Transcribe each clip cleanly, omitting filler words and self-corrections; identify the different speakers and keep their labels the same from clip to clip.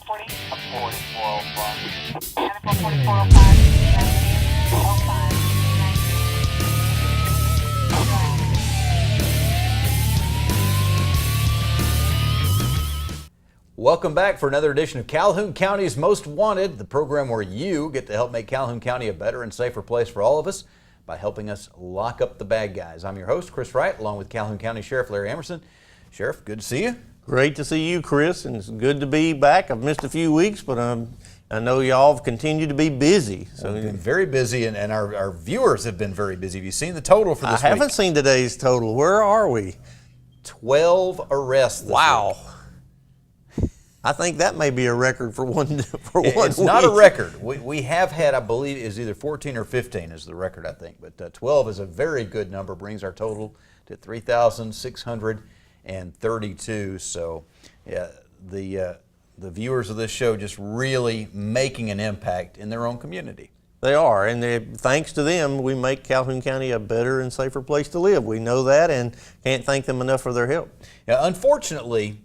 Speaker 1: 4440. 4405. Jennifer 4405. 1905. 19.
Speaker 2: Welcome back for another edition of Calhoun County's Most Wanted, the program where you get to help make Calhoun County a better and safer place for all of us by helping us lock up the bad guys. I'm your host, Chris Wright, along with Calhoun County Sheriff Larry Emerson. Sheriff, good to see you.
Speaker 3: Great to see you, Chris, and it's good to be back. I've missed a few weeks, but I know y'all have continued to be busy.
Speaker 2: So we've been very busy, and our viewers have been very busy. Have you seen the total for this week?
Speaker 3: I haven't seen today's total. Where are we?
Speaker 2: 12 arrests this
Speaker 3: wow.
Speaker 2: week.
Speaker 3: I think that may be a record for one
Speaker 2: It's
Speaker 3: week.
Speaker 2: not a record. We have had, I believe, is either 14 or 15 is the record, I think. But 12 is a very good number, brings our total to 3,632. So, yeah, the viewers of this show just really making an impact in their own community.
Speaker 3: They are, and thanks to them, we make Calhoun County a better and safer place to live. We know that and can't thank them enough for their help.
Speaker 2: Now, unfortunately,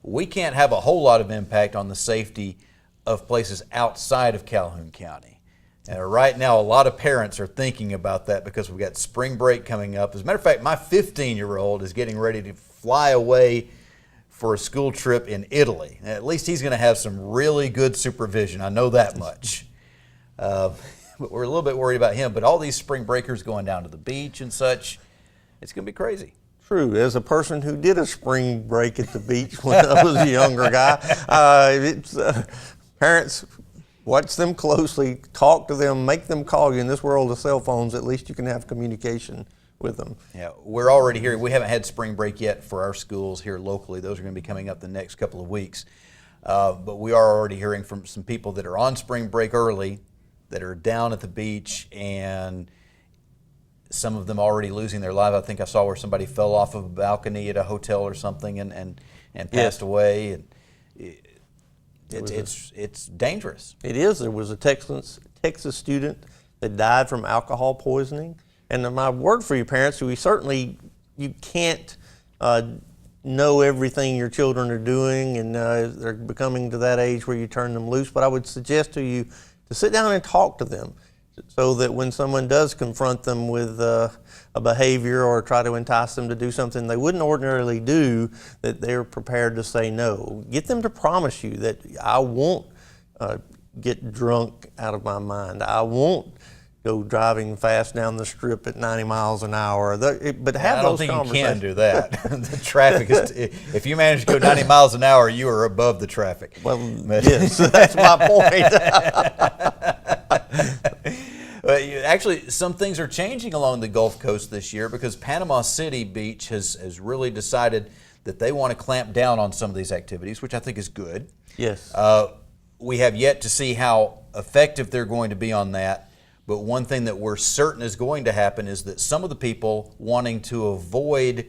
Speaker 2: we can't have a whole lot of impact on the safety of places outside of Calhoun County. Right now, a lot of parents are thinking about that because we've got spring break coming up. As a matter of fact, my 15-year-old is getting ready to fly away for a school trip in Italy. At least he's going to have some really good supervision. I know that much. But we're a little bit worried about him. But all these spring breakers going down to the beach and such, it's going to be crazy.
Speaker 3: True. As a person who did a spring break at the beach when I was a younger guy, parents, watch them closely, talk to them, make them call you. In this world of cell phones, at least you can have communication with them.
Speaker 2: Yeah, we're already hearing, we haven't had spring break yet for our schools here locally. Those are going to be coming up the next couple of weeks. But we are already hearing from some people that are on spring break early, that are down at the beach, and some of them already losing their life. I think I saw where somebody fell off of a balcony at a hotel or something and passed away. And it's dangerous.
Speaker 3: It is. There was a Texas student that died from alcohol poisoning. And my word for you parents, you can't know everything your children are doing, and they're becoming to that age where you turn them loose. But I would suggest to you to sit down and talk to them, so that when someone does confront them with a behavior or try to entice them to do something they wouldn't ordinarily do, that they're prepared to say no. Get them to promise you that I won't get drunk out of my mind. I won't go driving fast down the strip at 90 miles an hour. But have those conversations.
Speaker 2: I don't think you can do that. The traffic is, if you manage to go 90 miles an hour, you are above the traffic.
Speaker 3: Well, yes, that's my point.
Speaker 2: Actually, some things are changing along the Gulf Coast this year because Panama City Beach has really decided that they want to clamp down on some of these activities, which I think is good.
Speaker 3: Yes.
Speaker 2: We have yet to see how effective they're going to be on that. But one thing that we're certain is going to happen is that some of the people wanting to avoid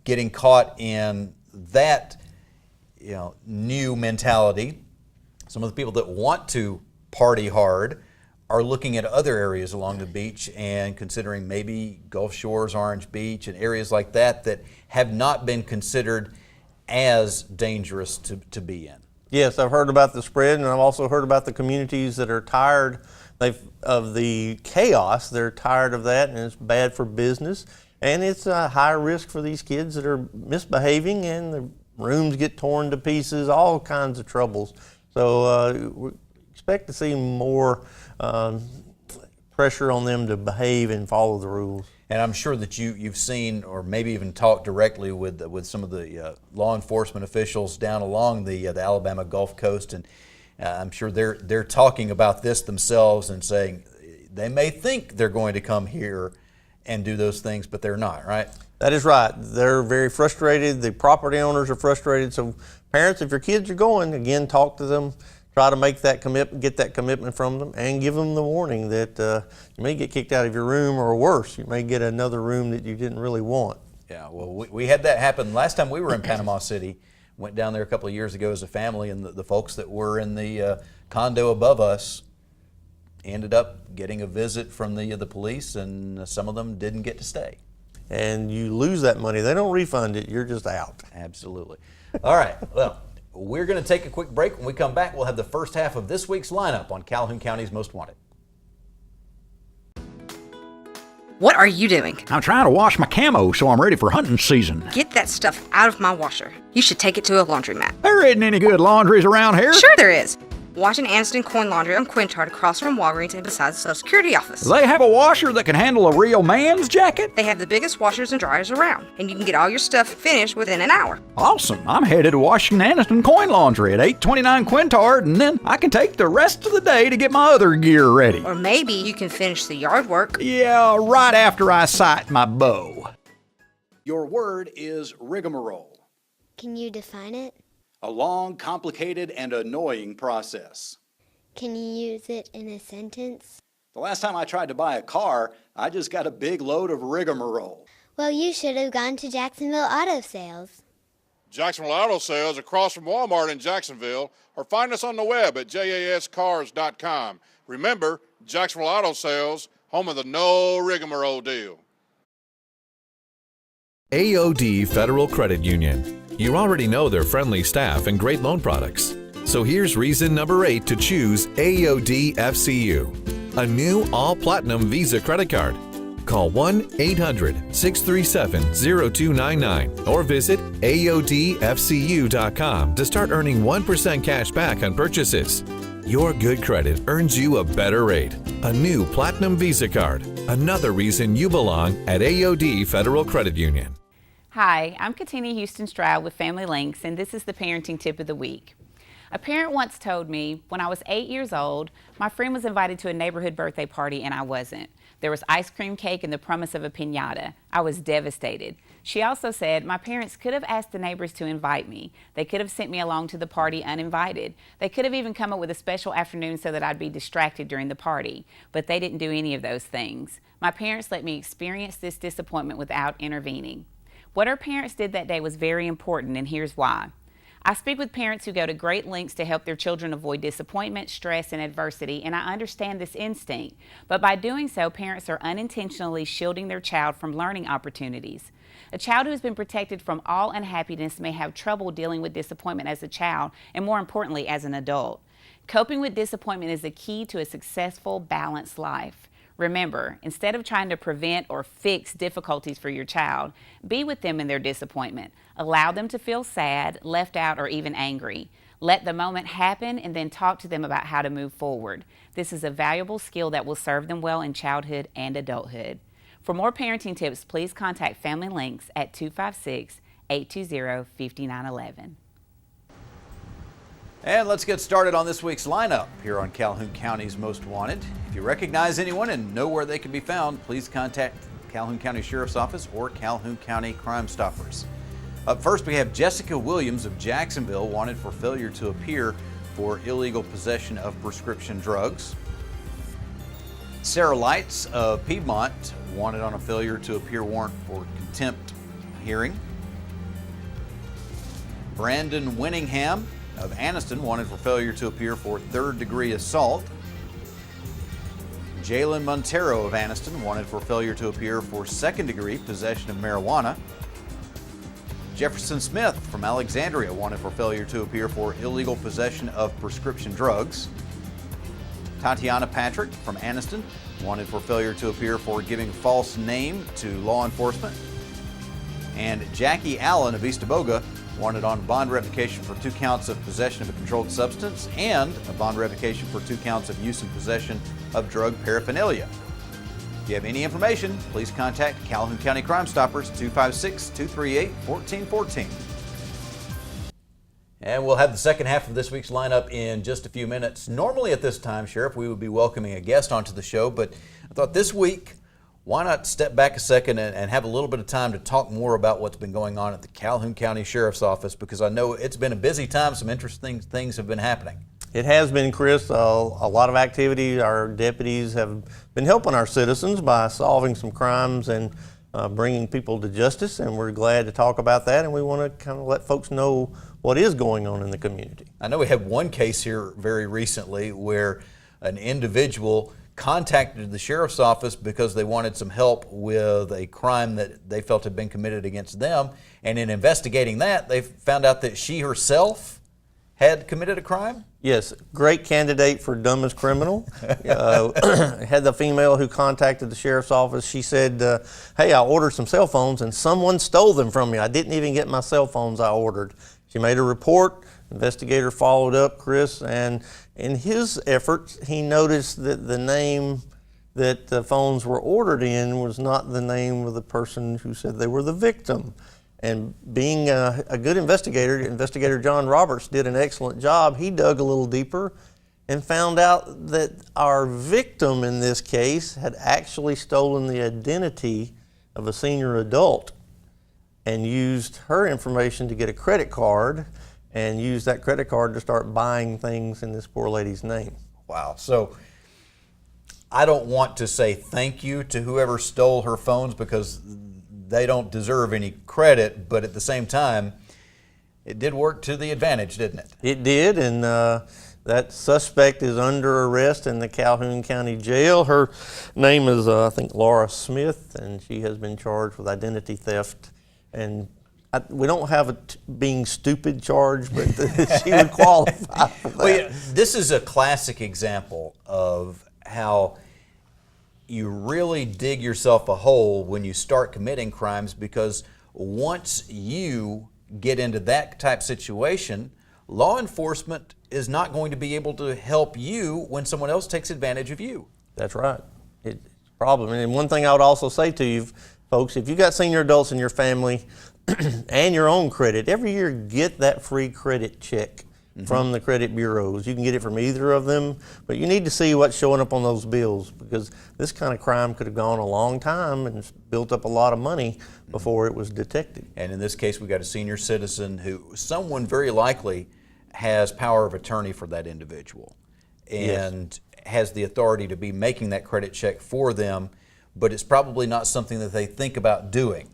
Speaker 2: getting caught in that new mentality, some of the people that want to party hard are looking at other areas along the beach and considering maybe Gulf Shores, Orange Beach, and areas like that that have not been considered as dangerous to be in.
Speaker 3: Yes, I've heard about the spread, and I've also heard about the communities that are tired of the chaos. They're tired of that, and it's bad for business, and it's a high risk for these kids that are misbehaving, and the rooms get torn to pieces, all kinds of troubles. So we expect to see more pressure on them to behave and follow the rules.
Speaker 2: And I'm sure that you've seen, or maybe even talked directly with some of the law enforcement officials down along the Alabama Gulf Coast, and I'm sure they're talking about this themselves and saying they may think they're going to come here and do those things, but they're not, right?
Speaker 3: That is right. They're very frustrated. The property owners are frustrated. So parents, if your kids are going, again, talk to them. Try to make that commitment, get that commitment from them, and give them the warning that you may get kicked out of your room, or worse, you may get another room that you didn't really want.
Speaker 2: Yeah, well, we had that happen last time we were in Panama City. Went down there a couple of years ago as a family, and the folks that were in the condo above us ended up getting a visit from the police, and some of them didn't get to stay.
Speaker 3: And you lose that money. They don't refund it. You're just out.
Speaker 2: Absolutely. All right. Well, We're going to take a quick break. When we come back, we'll have the first half of this week's lineup on Calhoun County's Most Wanted.
Speaker 4: What are you doing?
Speaker 5: I'm trying to wash my camo so I'm ready for hunting season.
Speaker 4: Get that stuff out of my washer. You should take it to a laundromat.
Speaker 5: There isn't any good laundries around here.
Speaker 4: Sure there is. Washington Aniston Coin Laundry on Quintard across from Walgreens and beside the Social Security office.
Speaker 5: They have a washer that can handle a real man's jacket?
Speaker 4: They have the biggest washers and dryers around, and you can get all your stuff finished within an hour.
Speaker 5: Awesome. I'm headed to Washington Aniston Coin Laundry at 829 Quintard, and then I can take the rest of the day to get my other gear ready.
Speaker 4: Or maybe you can finish the yard work.
Speaker 5: Yeah, right after I sight my bow.
Speaker 6: Your word is rigmarole.
Speaker 7: Can you define it?
Speaker 6: A long, complicated, and annoying process.
Speaker 7: Can you use it in a sentence?
Speaker 6: The last time I tried to buy a car, I just got a big load of rigmarole.
Speaker 7: Well, you should have gone to Jacksonville Auto Sales.
Speaker 8: Jacksonville Auto Sales across from Walmart in Jacksonville, or find us on the web at jascars.com. Remember, Jacksonville Auto Sales, home of the no rigmarole deal.
Speaker 9: AOD Federal Credit Union. You already know their friendly staff and great loan products. So here's reason number 8 to choose AOD FCU, a new all-platinum Visa credit card. Call 1-800-637-0299 or visit AODFCU.com to start earning 1% cash back on purchases. Your good credit earns you a better rate. A new Platinum Visa card. Another reason you belong at AOD Federal Credit Union.
Speaker 10: Hi, I'm Katina Houston Stroud with Family Links, and this is the Parenting Tip of the Week. A parent once told me when I was 8 years old, my friend was invited to a neighborhood birthday party and I wasn't. There was ice cream cake and the promise of a piñata. I was devastated. She also said my parents could have asked the neighbors to invite me. They could have sent me along to the party uninvited. They could have even come up with a special afternoon so that I'd be distracted during the party. But they didn't do any of those things. My parents let me experience this disappointment without intervening. What our parents did that day was very important, and here's why. I speak with parents who go to great lengths to help their children avoid disappointment, stress, and adversity, and I understand this instinct. But by doing so, parents are unintentionally shielding their child from learning opportunities. A child who has been protected from all unhappiness may have trouble dealing with disappointment as a child, and more importantly, as an adult. Coping with disappointment is the key to a successful, balanced life. Remember, instead of trying to prevent or fix difficulties for your child, be with them in their disappointment. Allow them to feel sad, left out, or even angry. Let the moment happen and then talk to them about how to move forward. This is a valuable skill that will serve them well in childhood and adulthood. For more parenting tips, please contact Family Links at 256-820-5911.
Speaker 2: And let's get started on this week's lineup here on Calhoun County's Most Wanted. If you recognize anyone and know where they can be found, please contact Calhoun County Sheriff's Office or Calhoun County Crime Stoppers. Up first, we have Jessica Williams of Jacksonville, wanted for failure to appear for illegal possession of prescription drugs. Sarah Lights of Piedmont, wanted on a failure to appear warrant for contempt hearing. Brandon Winningham of Aniston, wanted for failure to appear for third-degree assault. Jalen Montero of Aniston, wanted for failure to appear for second-degree possession of marijuana. Jefferson Smith from Alexandria, wanted for failure to appear for illegal possession of prescription drugs. Tatiana Patrick from Aniston, wanted for failure to appear for giving false name to law enforcement. And Jackie Allen of East Aboga, wanted on bond revocation for 2 counts of possession of a controlled substance and a bond revocation for 2 counts of use and possession of drug paraphernalia. If you have any information, please contact Calhoun County Crime Stoppers, 256-238-1414. And we'll have the second half of this week's lineup in just a few minutes. Normally at this time, Sheriff, we would be welcoming a guest onto the show, but I thought this week, why not step back a second and have a little bit of time to talk more about what's been going on at the Calhoun County Sheriff's Office, because I know it's been a busy time. Some interesting things have been happening.
Speaker 3: It has been, Chris, a lot of activity. Our deputies have been helping our citizens by solving some crimes and bringing people to justice, and we're glad to talk about that, and we want to kind of let folks know what is going on in the community.
Speaker 2: I know we had one case here very recently where an individual contacted the sheriff's office because they wanted some help with a crime that they felt had been committed against them. And in investigating that, they found out that she herself had committed a crime?
Speaker 3: Yes, great candidate for dumbest criminal. Had the female who contacted the sheriff's office. She said, hey, I ordered some cell phones and someone stole them from me. I didn't even get my cell phones I ordered. She made a report. Investigator followed up, Chris, and in his efforts, he noticed that the name that the phones were ordered in was not the name of the person who said they were the victim. And being a good investigator, Investigator John Roberts did an excellent job. He dug a little deeper and found out that our victim in this case had actually stolen the identity of a senior adult and used her information to get a credit card and used that credit card to start buying things in this poor lady's name.
Speaker 2: Wow. So I don't want to say thank you to whoever stole her phones because they don't deserve any credit, but at the same time, it did work to the advantage, didn't it?
Speaker 3: It did, and that suspect is under arrest in the Calhoun County Jail. Her name is, I think, Laura Smith, and she has been charged with identity theft. And we don't have a being stupid charge, but she would qualify for that.
Speaker 2: Well, yeah, this is a classic example of how you really dig yourself a hole when you start committing crimes, because once you get into that type situation, law enforcement is not going to be able to help you when someone else takes advantage of you.
Speaker 3: That's right. It's a problem. And one thing I would also say to you, folks, if you got senior adults in your family and your own credit, every year get that free credit check from the credit bureaus. You can get it from either of them, but you need to see what's showing up on those bills, because this kind of crime could have gone a long time and built up a lot of money before it was detected.
Speaker 2: And in this case, we got a senior citizen who someone very likely has power of attorney for that individual and has the authority to be making that credit check for them, but it's probably not something that they think about doing.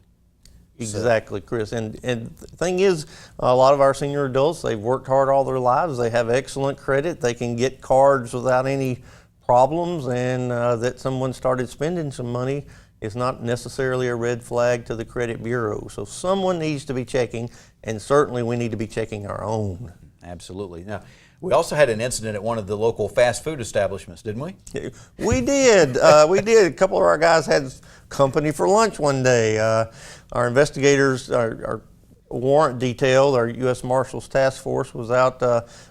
Speaker 3: Exactly, Chris. And the thing is, a lot of our senior adults, they've worked hard all their lives. They have excellent credit. They can get cards without any problems, and that someone started spending some money is not necessarily a red flag to the credit bureau. So someone needs to be checking, and certainly we need to be checking our own.
Speaker 2: Absolutely. Now, we also had an incident at one of the local fast food establishments, didn't we?
Speaker 3: We did. We did. A couple of our guys had company for lunch one day. Our investigators, our warrant detail, our U.S. Marshals Task Force was out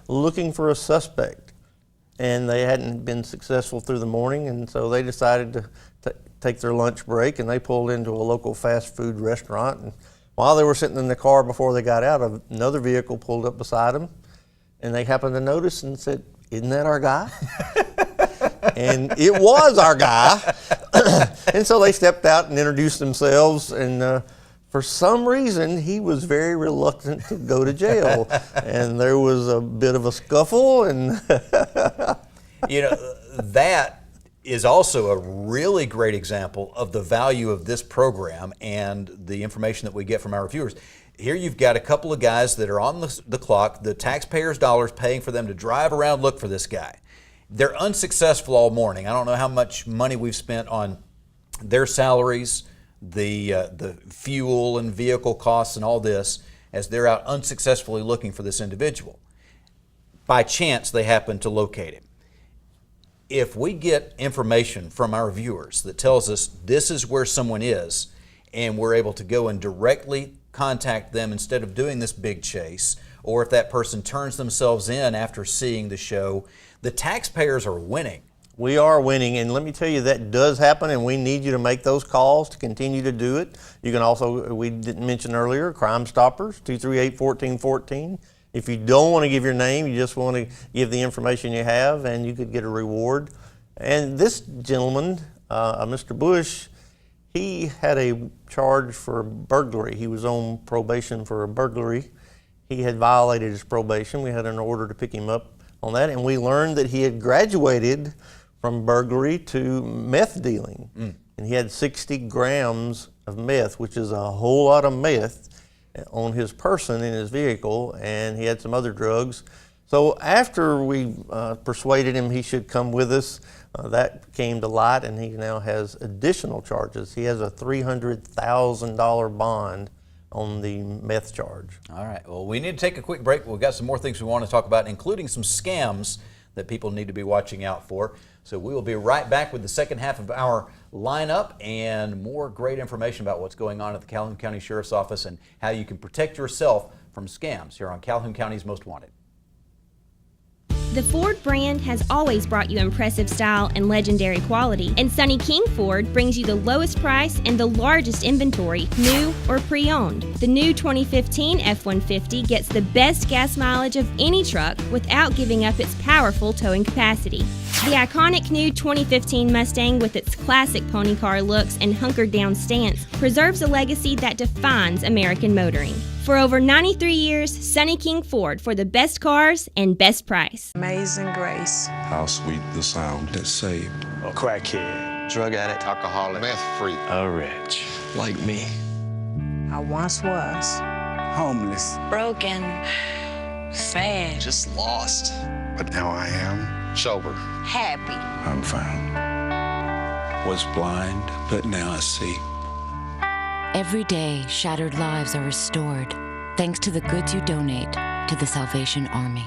Speaker 3: looking for a suspect, and they hadn't been successful through the morning, and so they decided to take their lunch break, and they pulled into a local fast food restaurant. And while they were sitting in the car before they got out, another vehicle pulled up beside them, and they happened to notice and said, "Isn't that our guy?" And it was our guy. And so they stepped out and introduced themselves, and for some reason he was very reluctant to go to jail, and there was a bit of a scuffle. And
Speaker 2: you know, that is also a really great example of the value of this program and the information that we get from our viewers. Here you've got a couple of guys that are on the clock, the taxpayers' dollars paying for them to drive around, look for this guy. They're unsuccessful all morning. I don't know how much money we've spent on their salaries, the fuel and vehicle costs and all this, as they're out unsuccessfully looking for this individual. By chance, they happen to locate him. If we get information from our viewers that tells us this is where someone is, and we're able to go and directly contact them instead of doing this big chase, or if that person turns themselves in after seeing the show, the taxpayers are winning.
Speaker 3: We are winning, and let me tell you, that does happen, and we need you to make those calls to continue to do it. You can also, we didn't mention earlier, Crime Stoppers, 238-1414. If you don't want to give your name, you just want to give the information you have, and you could get a reward. And this gentleman, Mr. Bush, he had a charge for burglary. He was on probation for a burglary. He had violated his probation. We had an order to pick him up on that, and we learned that he had graduated from burglary to meth dealing. And he had 60 grams of meth, which is a whole lot of meth, on his person in his vehicle, and he had some other drugs. So after we persuaded him he should come with us, that came to light, and he now has additional charges. He has a $300,000 bond on the meth charge.
Speaker 2: All right. Well, we need to take a quick break. We've got some more things we want to talk about, including some scams that people need to be watching out for. So we will be right back with the second half of our lineup and more great information about what's going on at the Calhoun County Sheriff's Office and how you can protect yourself from scams here on Calhoun County's Most Wanted.
Speaker 11: The Ford brand has always brought you impressive style and legendary quality, and Sonny King Ford brings you the lowest price and the largest inventory, new or pre-owned. The new 2015 F-150 gets the best gas mileage of any truck without giving up its powerful towing capacity. The iconic new 2015 Mustang, with its classic pony car looks and hunkered down stance, preserves a legacy that defines American motoring. For over 93 years, Sonny King Ford, for the best cars and best price.
Speaker 12: Amazing grace.
Speaker 13: How sweet the sound that saved
Speaker 14: a crackhead, drug addict, alcoholic, meth-free, a wretch
Speaker 13: like me.
Speaker 12: I once was
Speaker 14: homeless,
Speaker 12: broken, sad,
Speaker 14: just lost.
Speaker 13: But now I am
Speaker 14: sober,
Speaker 12: happy.
Speaker 13: I'm found. Was blind, but now I see.
Speaker 15: Every day, shattered lives are restored thanks to the goods you donate to the Salvation Army.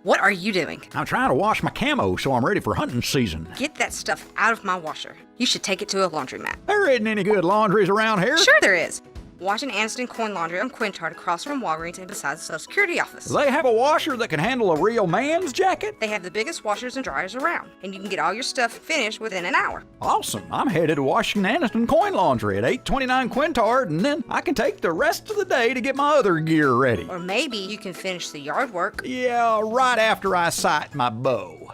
Speaker 4: What are you doing?
Speaker 5: I'm trying to wash my camo so I'm ready for hunting season.
Speaker 4: Get that stuff out of my washer. You should take it to a laundromat.
Speaker 5: There isn't any good laundries around here.
Speaker 4: Sure there is. Washington Anderson Coin Laundry on Quintard, across from Walgreens and beside the Social Security office.
Speaker 5: They have a washer that can handle a real man's jacket?
Speaker 4: They have the biggest washers and dryers around, and you can get all your stuff finished within an hour.
Speaker 5: Awesome. I'm headed to Washington Anderson Coin Laundry at 829 Quintard, and then I can take the rest of the day to get my other gear ready.
Speaker 4: Or maybe you can finish the yard work.
Speaker 5: Yeah, right after I sight my bow.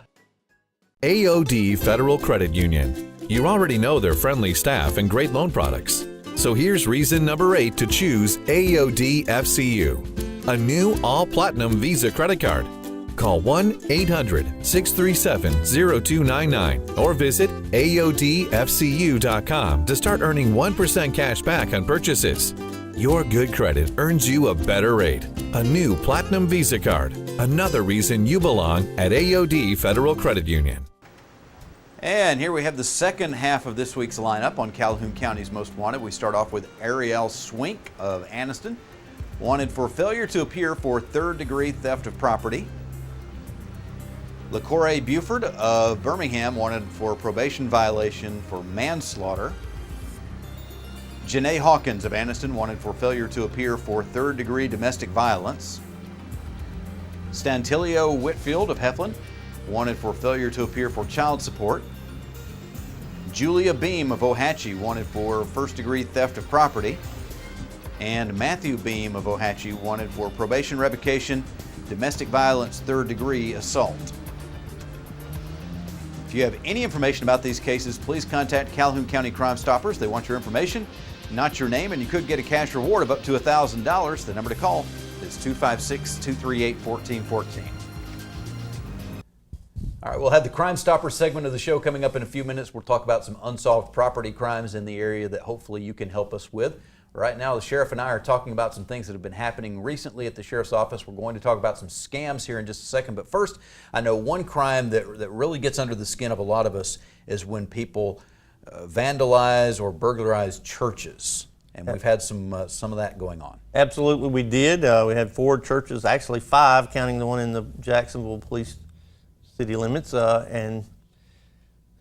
Speaker 9: AOD Federal Credit Union. You already know their friendly staff and great loan products. So here's reason number 8 to choose AOD FCU, a new all-platinum Visa credit card. Call 1-800-637-0299 or visit AODFCU.com to start earning 1% cash back on purchases. Your good credit earns you a better rate. A new Platinum Visa card. Another reason you belong at AOD Federal Credit Union.
Speaker 2: And here we have the second half of this week's lineup on Calhoun County's Most Wanted. We start off with Ariel Swink of Anniston, wanted for failure to appear for third-degree theft of property. LaCoray Buford of Birmingham, wanted for probation violation for manslaughter. Janae Hawkins of Anniston, wanted for failure to appear for third-degree domestic violence. Stantilio Whitfield of Heflin, wanted for failure to appear for child support. Julia Beam of Ohatchee, wanted for first-degree theft of property. And Matthew Beam of Ohatchee, wanted for probation revocation, domestic violence, third-degree assault. If you have any information about these cases, please contact Calhoun County Crime Stoppers. They want your information, not your name, and you could get a cash reward of up to $1,000. The number to call is 256-238-1414. All right, we'll have the Crime Stopper segment of the show coming up in a few minutes. We'll talk about some unsolved property crimes in the area that hopefully you can help us with. Right now, the sheriff and I are talking about some things that have been happening recently at the sheriff's office. We're going to talk about some scams here in just a second. But first, I know one crime that really gets under the skin of a lot of us is when people vandalize or burglarize churches. And we've had some of that going on.
Speaker 3: Absolutely, we did. We had 4 churches, actually 5, counting the one in the Jacksonville police city limits, and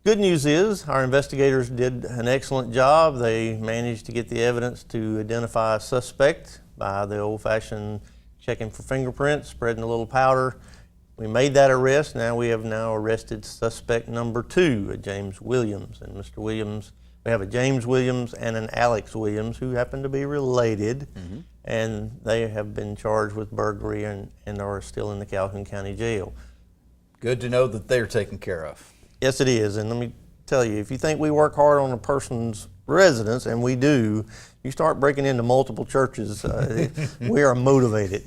Speaker 3: good news is our investigators did an excellent job. They managed to get the evidence to identify a suspect by the old-fashioned checking for fingerprints, spreading a little powder. We made that arrest. Now we have arrested suspect number 2, James Williams. And Mr. Williams, we have a James Williams and an Alex Williams who happen to be related, and they have been charged with burglary and are still in the Calhoun County Jail.
Speaker 2: Good to know that they're taken care of.
Speaker 3: Yes, it is. And let me tell you, if you think we work hard on a person's residence, and we do, you start breaking into multiple churches, we are motivated.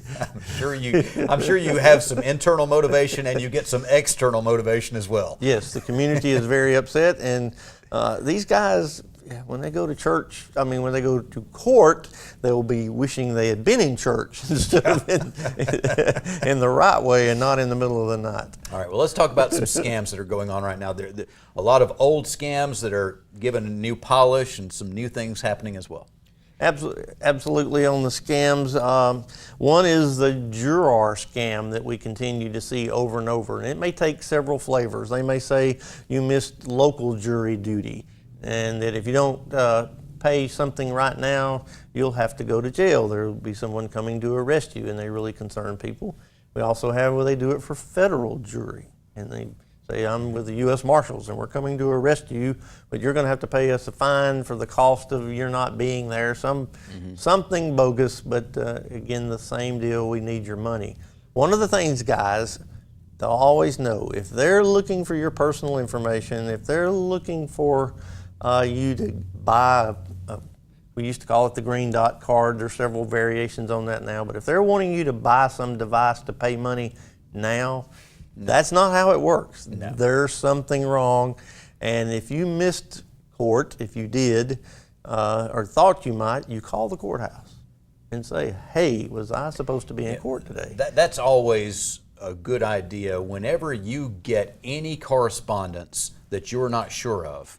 Speaker 2: I'm sure you have some internal motivation and you get some external motivation as well.
Speaker 3: Yes, the community is very upset, and these guys, when they go to church, when they go to court, they'll be wishing they had been in church instead of in the right way and not in the middle of the night.
Speaker 2: All right, well, let's talk about some scams that are going on right now. There a lot of old scams that are given a new polish and some new things happening as well.
Speaker 3: Absolutely on the scams. One is the juror scam that we continue to see over and over, and it may take several flavors. They may say you missed local jury duty, and that if you don't pay something right now, you'll have to go to jail. There will be someone coming to arrest you, and they really concern people. We also have where they do it for federal jury, and they say, I'm with the U.S. Marshals and we're coming to arrest you, but you're going to have to pay us a fine for the cost of your not being there. Something bogus, but again, the same deal, we need your money. One of the things, guys, they'll always know, if they're looking for your personal information, if they're looking for you to buy we used to call it the green dot card, there's several variations on that now, but if they're wanting you to buy some device to pay money now, that's not how it works. No. There's something wrong, and if you missed court, if you did, or thought you might, you call the courthouse and say, hey, was I supposed to be in court today?
Speaker 2: That's always a good idea. Whenever you get any correspondence that you're not sure of,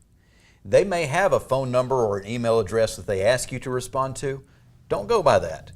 Speaker 2: they may have a phone number or an email address that they ask you to respond to. Don't go by that.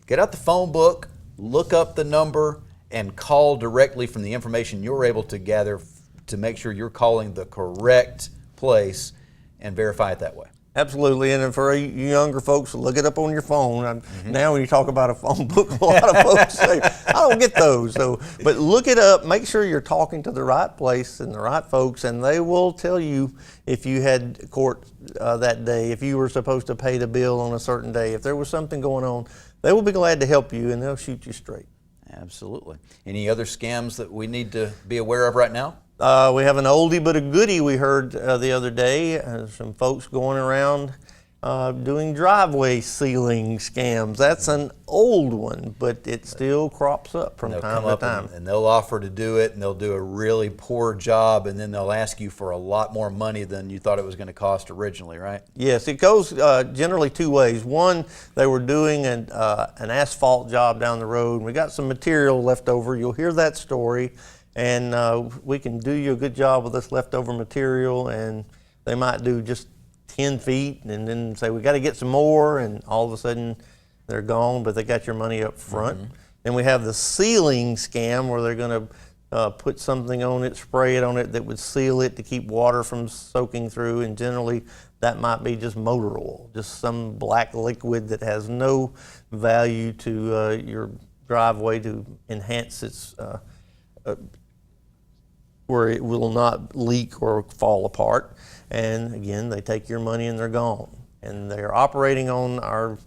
Speaker 2: Get out the phone book, look up the number, and call directly from the information you're able to gather to make sure you're calling the correct place and verify it that way.
Speaker 3: Absolutely, and for you younger folks, look it up on your phone. Now when you talk about a phone book, a lot of folks say, I don't get those. But look it up, make sure you're talking to the right place and the right folks, and they will tell you if you had court that day, if you were supposed to pay the bill on a certain day, if there was something going on, they will be glad to help you and they'll shoot you straight.
Speaker 2: Absolutely. Any other scams that we need to be aware of right now?
Speaker 3: We have an oldie but a goodie we heard the other day. Some folks going around doing driveway ceiling scams. That's an old one, but it still crops up from time to time.
Speaker 2: And they'll offer to do it, and they'll do a really poor job, and then they'll ask you for a lot more money than you thought it was going to cost originally, right?
Speaker 3: Yes, it goes generally two ways. One, they were doing an asphalt job down the road, and we got some material left over. You'll hear that story, and we can do you a good job with this leftover material, and they might do just 10 feet and then say, we got to get some more, and all of a sudden they're gone, but they got your money up front. Then we have the sealing scam where they're going to put something on it, spray it on it that would seal it to keep water from soaking through, and generally that might be just motor oil, just some black liquid that has no value to your driveway to enhance its where it will not leak or fall apart. And again, they take your money and they're gone. And they're operating on our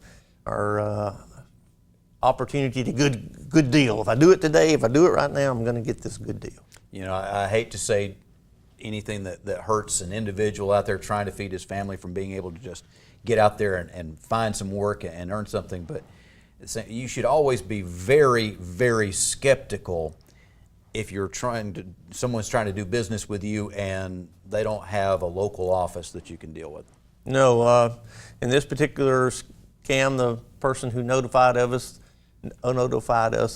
Speaker 3: opportunity to good deal. If I do it today, if I do it right now, I'm going to get this good deal.
Speaker 2: You know, I hate to say anything that hurts an individual out there trying to feed his family from being able to just get out there and find some work and earn something, but you should always be very, very skeptical if you're someone's trying to do business with you and they don't have a local office that you can deal with.
Speaker 3: No, in this particular scam, the person who notified us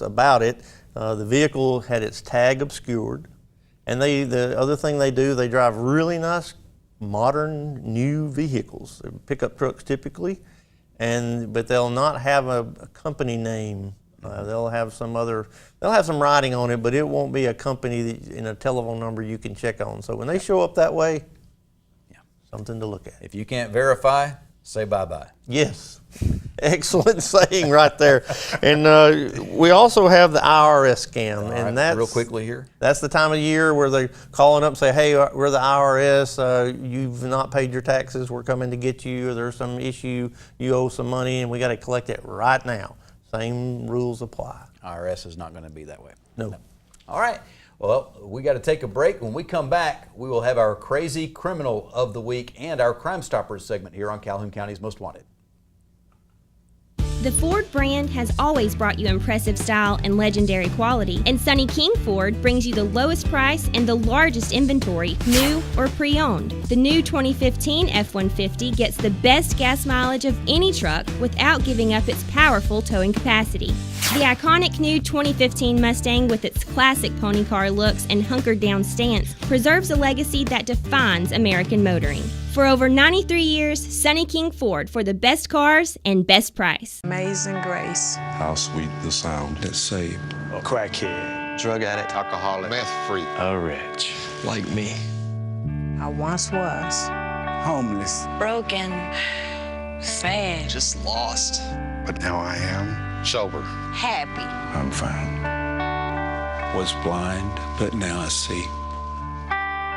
Speaker 3: about it, the vehicle had its tag obscured, and the other thing they do, they drive really nice, modern, new vehicles. They're pickup trucks typically, but they'll not have a company name. They'll have some writing on it, but it won't be a company in a telephone number you can check on. So when they show up that way, something to look at.
Speaker 2: If you can't verify, say bye-bye.
Speaker 3: Yes. Excellent saying right there. And we also have the IRS scam.
Speaker 2: And that's real quickly here.
Speaker 3: That's the time of year where they're calling up and say, hey, we're the IRS. You've not paid your taxes. We're coming to get you. Or there's some issue. You owe some money, and we got to collect it right now. Same rules apply.
Speaker 2: IRS is not going to be that way.
Speaker 3: No.
Speaker 2: All right. Well, we got to take a break. When we come back, we will have our Crazy Criminal of the Week and our Crime Stoppers segment here on Calhoun County's Most Wanted.
Speaker 11: The Ford brand has always brought you impressive style and legendary quality, and Sonny King Ford brings you the lowest price and the largest inventory, new or pre-owned. The new 2015 F-150 gets the best gas mileage of any truck without giving up its powerful towing capacity. The iconic new 2015 Mustang, with its classic pony car looks and hunkered down stance, preserves a legacy that defines American motoring. For over 93 years, Sonny King Ford, for the best cars and best price.
Speaker 12: Amazing grace.
Speaker 13: How sweet the sound that saved
Speaker 14: A crackhead, drug addict, alcoholic, meth freak, a wretch like me.
Speaker 12: I once was.
Speaker 14: Homeless,
Speaker 12: Broken. Sad.
Speaker 14: just lost. But now I am sober.
Speaker 12: Happy.
Speaker 13: I'm found. Was blind, but now I see.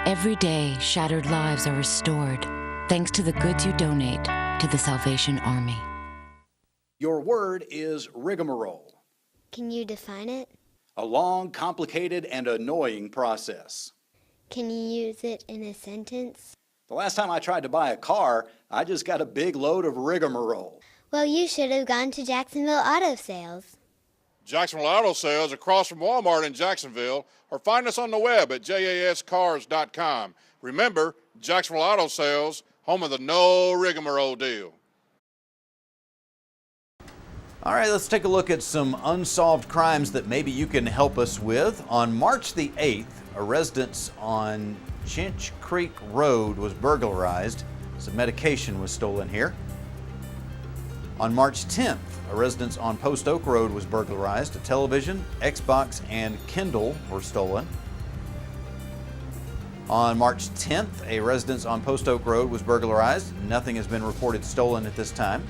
Speaker 15: Every day, shattered lives are restored thanks to the goods you donate to the Salvation Army.
Speaker 6: Your word is rigmarole,
Speaker 7: Can you define it?
Speaker 6: a long, complicated, and annoying process.
Speaker 7: Can you use it in a sentence?
Speaker 6: The last time I tried to buy a car, I just got a big load of rigmarole.
Speaker 7: Well, you should have gone to Jacksonville Auto Sales.
Speaker 8: Jacksonville Auto Sales across from Walmart in Jacksonville, or find us on the web at jascars.com. Remember, Jacksonville Auto Sales, home of the no rigmarole deal.
Speaker 2: All right, let's take a look at some unsolved crimes that maybe you can help us with. On March the 8th, a residence on Chinch Creek Road was burglarized. Some medication was stolen here. On March 10th, a residence on Post Oak Road was burglarized. A television, Xbox, and Kindle were stolen. On March 10th, a residence on Post Oak Road was burglarized. Nothing has been reported stolen at this time.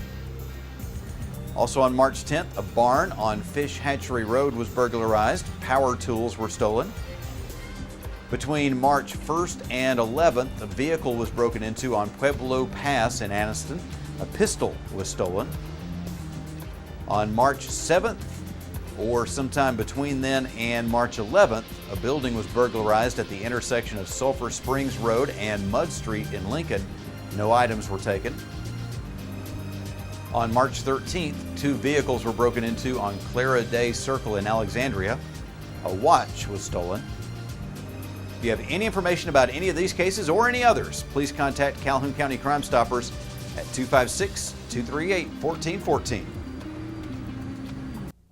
Speaker 2: Also on March 10th, a barn on Fish Hatchery Road was burglarized. Power tools were stolen. Between March 1st and 11th, a vehicle was broken into on Pueblo Pass in Anniston. A pistol was stolen. On March 7th, or sometime between then and March 11th, a building was burglarized at the intersection of Sulphur Springs Road and Mud Street in Lincoln. No items were taken. On March 13th, 2 vehicles were broken into on Clara Day Circle in Alexandria. A watch was stolen. If you have any information about any of these cases or any others, please contact Calhoun County Crime Stoppers at 256-238-1414.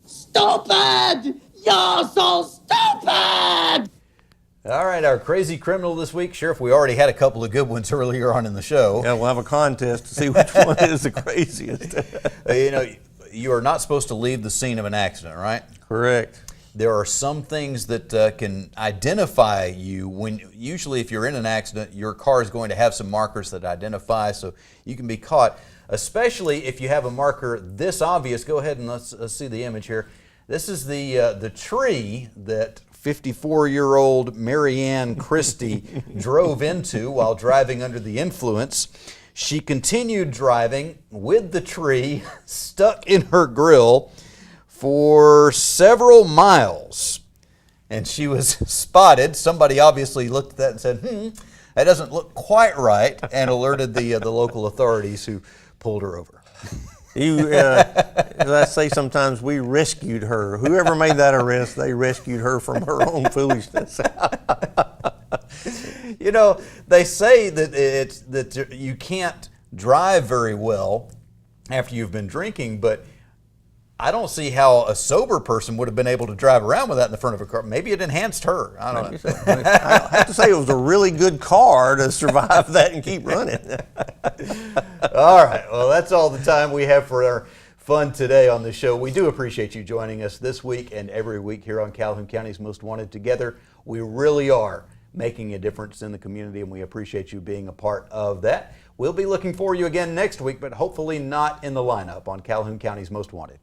Speaker 16: Stupid! You're so stupid!
Speaker 2: All right, our crazy criminal this week. Sheriff, we already had a couple of good ones earlier on in the show.
Speaker 3: Yeah, we'll have a contest to see which one is the craziest.
Speaker 2: You know, you are not supposed to leave the scene of an accident, right?
Speaker 3: Correct.
Speaker 2: There are some things that can identify you when, usually if you're in an accident, your car is going to have some markers that identify so you can be caught, especially if you have a marker this obvious. Go ahead and let's see the image here. This is the tree that 54-year-old Marianne Christie drove into while driving under the influence. She continued driving with the tree stuck in her grill for several miles, and she was spotted. Somebody obviously looked at that and said, that doesn't look quite right, and alerted the local authorities, who pulled her over.
Speaker 3: As I say sometimes, we rescued her. Whoever made that arrest, they rescued her from her own foolishness.
Speaker 2: You know, they say that you can't drive very well after you've been drinking, but I don't see how a sober person would have been able to drive around with that in the front of a car. Maybe it enhanced her. I don't know.
Speaker 3: I have to say it was a really good car to survive that and keep running.
Speaker 2: All right. Well, that's all the time we have for our fun today on the show. We do appreciate you joining us this week and every week here on Calhoun County's Most Wanted. Together, we really are making a difference in the community, and we appreciate you being a part of that. We'll be looking for you again next week, but hopefully not in the lineup on Calhoun County's Most Wanted.